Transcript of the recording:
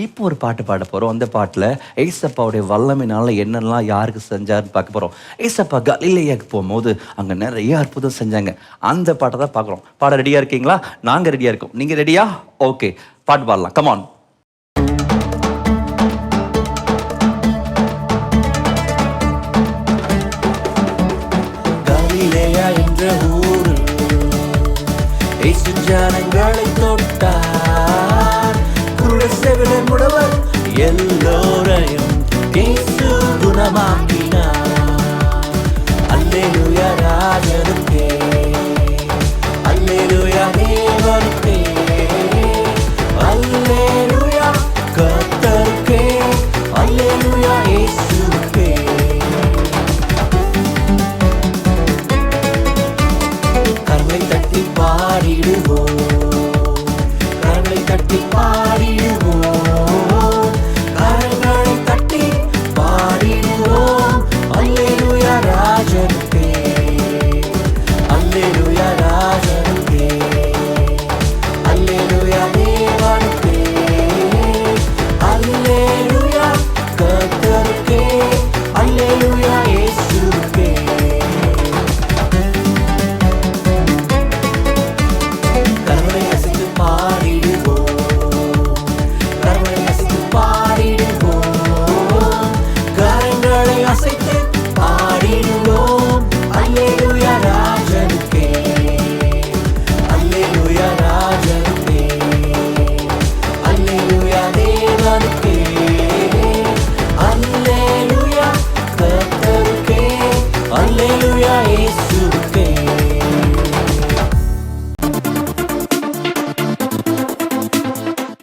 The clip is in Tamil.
இப்போ ஒரு பாட்டு பாட போகிறோம். அந்த பாட்டில் ஏசப்பாவுடைய வல்லமையினால என்னெல்லாம் யாருக்கு செஞ்சாருன்னு பார்க்க போகிறோம். ஏசப்பா கலிலேயாக்கு போகும்போது அங்கே நிறைய அற்புதம் செஞ்சாங்க. அந்த பாட்டை தான் பார்க்குறோம். பாட ரெடியாக இருக்கீங்களா? நாங்கள் ரெடியாக இருக்கோம். நீங்கள் ரெடியா? ஓகே, பாட்டு பாடலாம். கமான். கலிலேயா என்ற ஊரில் இயேசு ஜனங்களை தொட்டார். குருடர், செவிடன், முடவர் எல்லோரும்